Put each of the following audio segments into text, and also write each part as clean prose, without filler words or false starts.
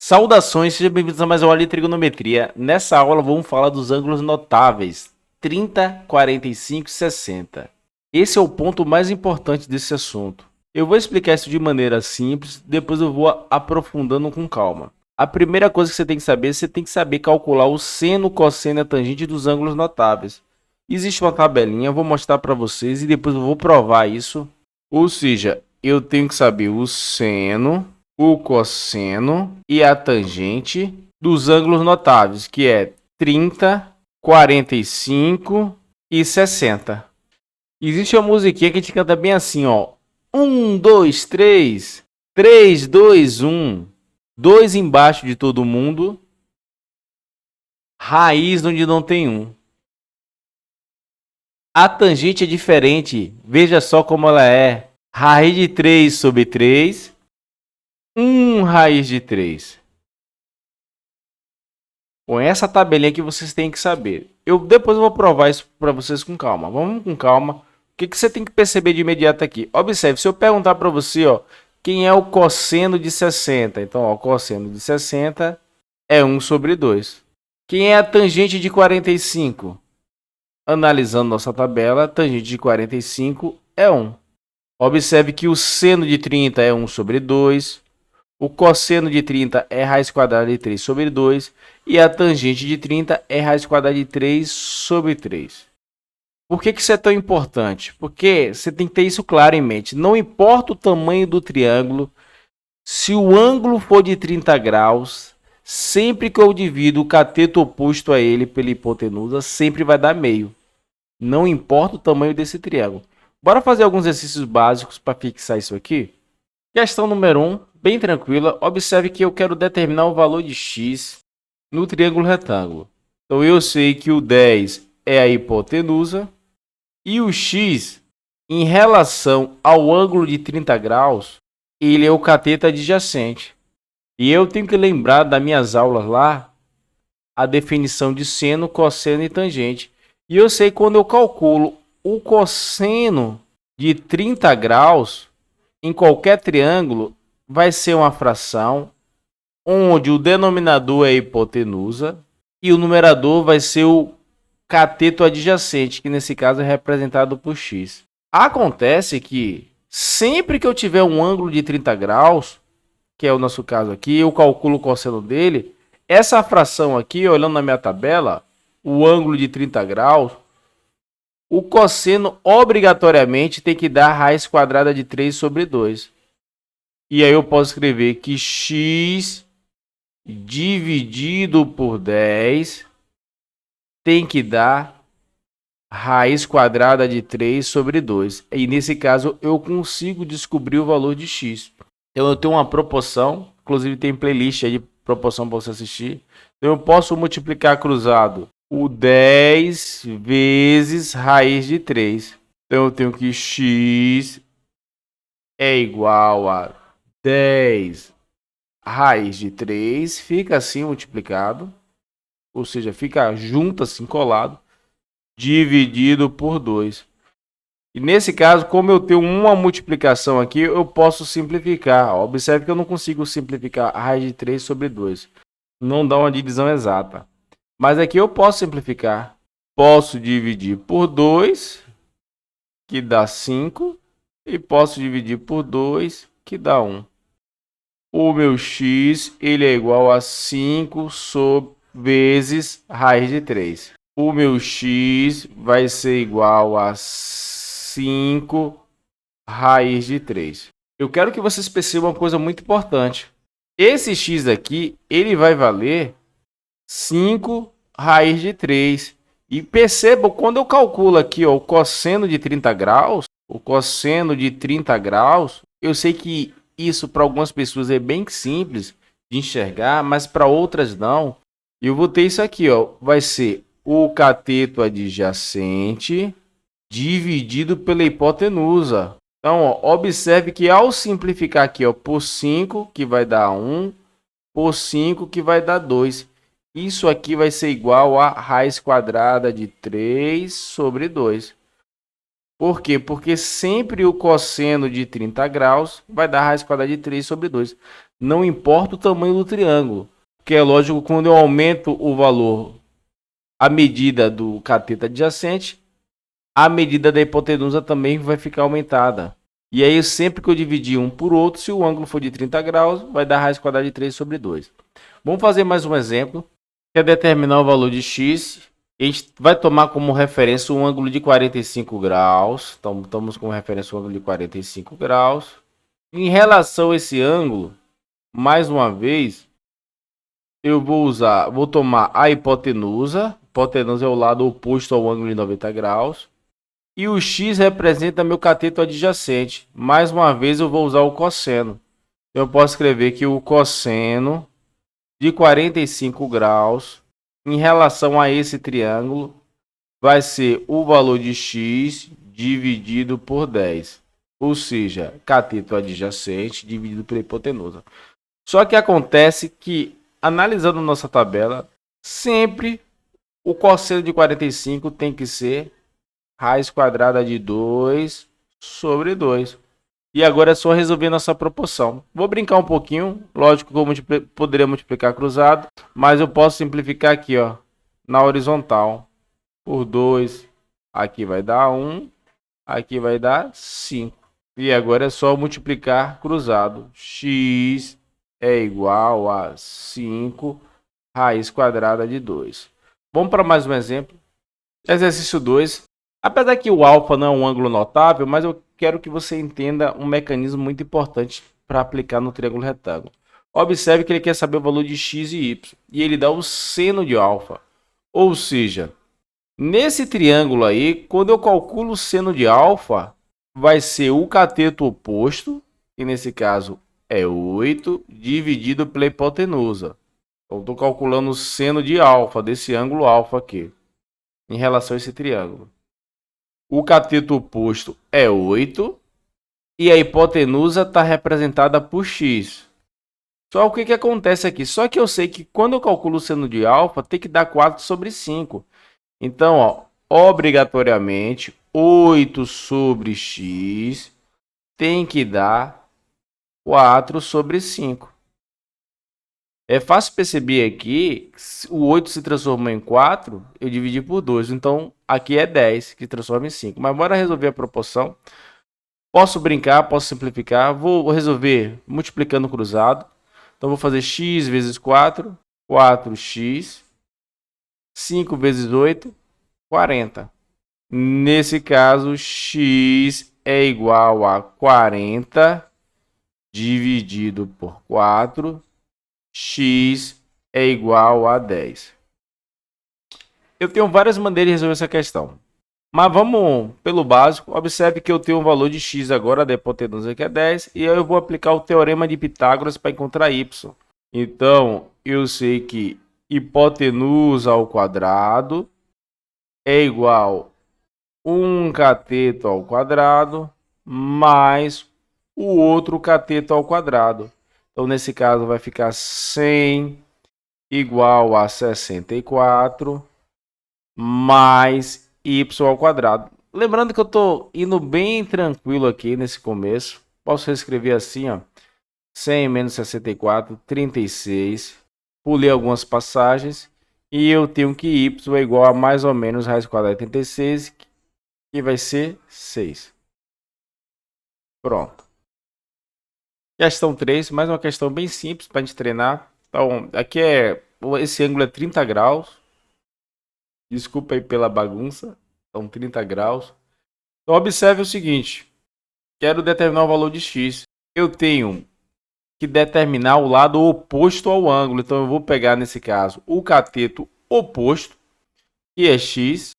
Saudações, sejam bem-vindos a mais uma aula de trigonometria. Nessa aula vamos falar dos ângulos notáveis 30, 45 e 60. Esse é o ponto mais importante desse assunto. Eu vou explicar isso de maneira simples, depois eu vou aprofundando com calma. A primeira coisa que você tem que saber calcular o seno, cosseno e a tangente dos ângulos notáveis. Existe uma tabelinha, eu vou mostrar para vocês e depois eu vou provar isso. Ou seja, eu tenho que saber o seno, o cosseno e a tangente dos ângulos notáveis, que é 30, 45 e 60. Existe uma musiquinha que a gente canta bem assim, ó. 1, 2, 3, 3, 2, 1. 2 embaixo de todo mundo. Raiz onde não tem 1. A tangente é diferente. Veja só como ela é. Raiz de 3 sobre 3. 1 raiz de 3. Com essa tabelinha que vocês têm que saber. Depois eu vou provar isso para vocês com calma. Vamos com calma. O que você tem que perceber de imediato aqui? Observe, se eu perguntar para você, ó, quem é o cosseno de 60? Então, ó, o cosseno de 60 é 1 sobre 2. Quem é a tangente de 45? Analisando nossa tabela, a tangente de 45 é 1. Observe que o seno de 30 é 1 sobre 2. O cosseno de 30 é raiz quadrada de 3 sobre 2. E a tangente de 30 é raiz quadrada de 3 sobre 3. Por que isso é tão importante? Porque você tem que ter isso claro em mente. Não importa o tamanho do triângulo, se o ângulo for de 30 graus, sempre que eu divido o cateto oposto a ele pela hipotenusa, sempre vai dar meio. Não importa o tamanho desse triângulo. Bora fazer alguns exercícios básicos para fixar isso aqui? Questão número 1, bem tranquila. Observe que eu quero determinar o valor de x no triângulo retângulo. Então, eu sei que o 10 é a hipotenusa e o x, em relação ao ângulo de 30 graus, ele é o cateto adjacente. E eu tenho que lembrar das minhas aulas lá, a definição de seno, cosseno e tangente. E eu sei quando eu calculo o cosseno de 30 graus, em qualquer triângulo, vai ser uma fração onde o denominador é a hipotenusa e o numerador vai ser o cateto adjacente, que nesse caso é representado por x. Acontece que sempre que eu tiver um ângulo de 30 graus, que é o nosso caso aqui, eu calculo o cosseno dele, essa fração aqui, olhando na minha tabela, o ângulo de 30 graus, o cosseno obrigatoriamente tem que dar raiz quadrada de 3 sobre 2. E aí eu posso escrever que x dividido por 10 tem que dar raiz quadrada de 3 sobre 2. E nesse caso eu consigo descobrir o valor de x. Então eu tenho uma proporção, inclusive tem playlist aí de proporção para você assistir. Então eu posso multiplicar cruzado o 10 vezes raiz de 3. Então eu tenho que x é igual a 10 raiz de 3, fica assim multiplicado, ou seja, fica junto assim colado, dividido por 2. E nesse caso, como eu tenho uma multiplicação aqui, eu posso simplificar. Observe que eu não consigo simplificar a raiz de 3 sobre 2. Não dá uma divisão exata. Mas aqui eu posso simplificar. Posso dividir por 2, que dá 5. E posso dividir por 2, que dá 1. O meu x ele é igual a 5 vezes raiz de 3. O meu x vai ser igual a 5 raiz de 3. Eu quero que vocês percebam uma coisa muito importante. Esse x aqui, ele vai valer 5 raiz de 3. E percebam, quando eu calculo aqui ó, o cosseno de 30 graus, eu sei que isso para algumas pessoas é bem simples de enxergar, mas para outras não. Eu vou ter isso aqui, ó, vai ser o cateto adjacente dividido pela hipotenusa. Então, ó, observe que ao simplificar aqui, ó, por 5, que vai dar 1, por 5, que vai dar 2. Isso aqui vai ser igual a raiz quadrada de 3 sobre 2. Por quê? Porque sempre o cosseno de 30 graus vai dar raiz quadrada de 3 sobre 2. Não importa o tamanho do triângulo. Porque é lógico, quando eu aumento o valor, a medida do cateto adjacente, a medida da hipotenusa também vai ficar aumentada. E aí, sempre que eu dividir um por outro, se o ângulo for de 30 graus, vai dar raiz quadrada de 3 sobre 2. Vamos fazer mais um exemplo. Quer determinar o valor de x. A gente vai tomar como referência um ângulo de 45 graus. Então, estamos como referência um ângulo de 45 graus. Em relação a esse ângulo, mais uma vez, eu vou tomar a hipotenusa. Hipotenusa é o lado oposto ao ângulo de 90 graus. E o x representa meu cateto adjacente. Mais uma vez eu vou usar o cosseno. Eu posso escrever que o cosseno de 45 graus em relação a esse triângulo vai ser o valor de x dividido por 10. Ou seja, cateto adjacente dividido pela hipotenusa. Só que acontece que, analisando nossa tabela, sempre o cosseno de 45 tem que ser raiz quadrada de 2 sobre 2. E agora é só resolver nossa proporção. Vou brincar um pouquinho. Lógico que eu poderia multiplicar cruzado. Mas eu posso simplificar aqui, ó, na horizontal. Por 2. Aqui vai dar 1. Aqui vai dar 5. E agora é só multiplicar cruzado. X é igual a 5 raiz quadrada de 2. Vamos para mais um exemplo. Exercício 2. Apesar que o alfa não é um ângulo notável, mas eu quero que você entenda um mecanismo muito importante para aplicar no triângulo retângulo. Observe que ele quer saber o valor de x e y, e ele dá o seno de alfa. Ou seja, nesse triângulo aí, quando eu calculo o seno de alfa, vai ser o cateto oposto, que nesse caso é 8, dividido pela hipotenusa. Então, estou calculando o seno de alfa, desse ângulo alfa aqui, em relação a esse triângulo. O cateto oposto é 8 e a hipotenusa está representada por x. Só o que acontece aqui? Só que eu sei que quando eu calculo o seno de alfa, tem que dar 4 sobre 5. Então, ó, obrigatoriamente, 8 sobre x tem que dar 4 sobre 5. É fácil perceber aqui, o 8 se transformou em 4, eu dividi por 2. Então, aqui é 10, que transforma em 5. Mas bora resolver a proporção. Posso brincar, posso simplificar. Vou resolver multiplicando cruzado. Então, vou fazer x vezes 4, 4x. 5 vezes 8, 40. Nesse caso, x é igual a 40 dividido por 4. X é igual a 10. Eu tenho várias maneiras de resolver essa questão. Mas vamos pelo básico. Observe que eu tenho um valor de x agora, da hipotenusa que é 10. E aí eu vou aplicar o teorema de Pitágoras para encontrar y. Então, eu sei que hipotenusa ao quadrado é igual a 1 cateto ao quadrado mais o outro cateto ao quadrado. Então, nesse caso, vai ficar 100 igual a 64 mais y ao quadrado. Lembrando que eu estou indo bem tranquilo aqui nesse começo. Posso reescrever assim, ó. 100 menos 64, 36. Pulei algumas passagens. E eu tenho que y é igual a mais ou menos raiz quadrada de 36, que vai ser 6. Pronto. Questão 3, mais uma questão bem simples para a gente treinar. Então, aqui esse ângulo é 30 graus. Desculpa aí pela bagunça. Então, 30 graus. Então, observe o seguinte. Quero determinar o valor de x. Eu tenho que determinar o lado oposto ao ângulo. Então, eu vou pegar, nesse caso, o cateto oposto, que é x,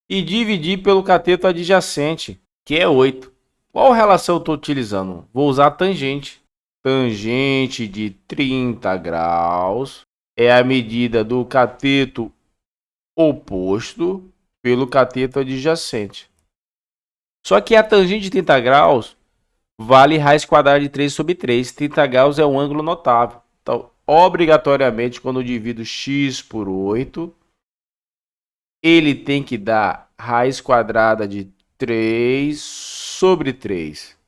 e dividir pelo cateto adjacente, que é 8. Qual relação eu estou utilizando? Vou usar a tangente. Tangente de 30 graus é a medida do cateto oposto pelo cateto adjacente. Só que a tangente de 30 graus vale raiz quadrada de 3 sobre 3. 30 graus é um ângulo notável. Então, obrigatoriamente, quando eu divido x por 8, ele tem que dar raiz quadrada de 3 sobre 3.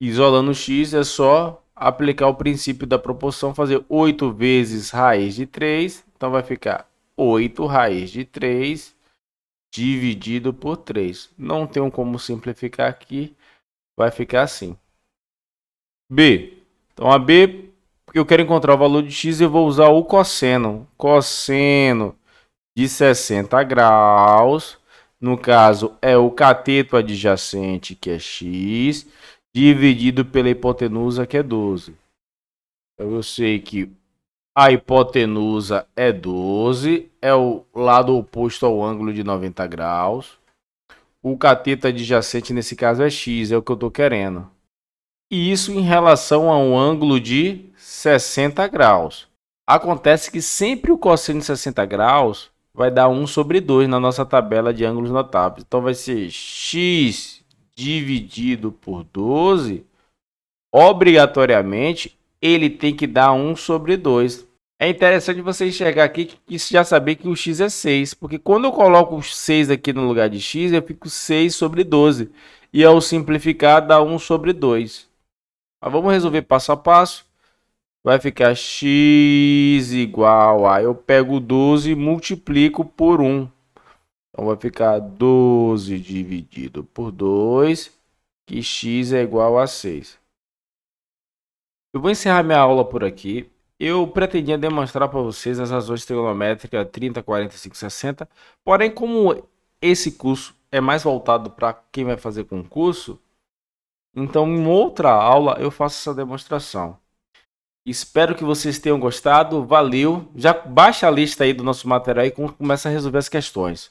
Isolando x é só aplicar o princípio da proporção, fazer 8 vezes raiz de 3. Então vai ficar 8 raiz de 3 dividido por 3. Não tem como simplificar aqui, vai ficar assim. B. Então a B, porque eu quero encontrar o valor de x, eu vou usar o cosseno. Cosseno de 60 graus, no caso é o cateto adjacente, que é x, dividido pela hipotenusa, que é 12. Então eu sei que a hipotenusa é 12, é o lado oposto ao ângulo de 90 graus. O cateto adjacente, nesse caso, é x, é o que eu estou querendo. E isso em relação a um ângulo de 60 graus. Acontece que sempre o cosseno de 60 graus vai dar 1 sobre 2 na nossa tabela de ângulos notáveis. Então vai ser x dividido por 12, obrigatoriamente ele tem que dar 1 sobre 2. É interessante você enxergar aqui e já saber que o x é 6, porque quando eu coloco o 6 aqui no lugar de x, eu fico 6 sobre 12. E ao simplificar, dá 1 sobre 2. Mas vamos resolver passo a passo. Vai ficar x igual a... Eu pego 12 e multiplico por 1. Então vai ficar 12 dividido por 2, que x é igual a 6. Eu vou encerrar minha aula por aqui. Eu pretendia demonstrar para vocês as razões trigonométricas 30, 45, 60. Porém, como esse curso é mais voltado para quem vai fazer concurso, então em outra aula eu faço essa demonstração. Espero que vocês tenham gostado. Valeu! Já baixa a lista aí do nosso material e começa a resolver as questões.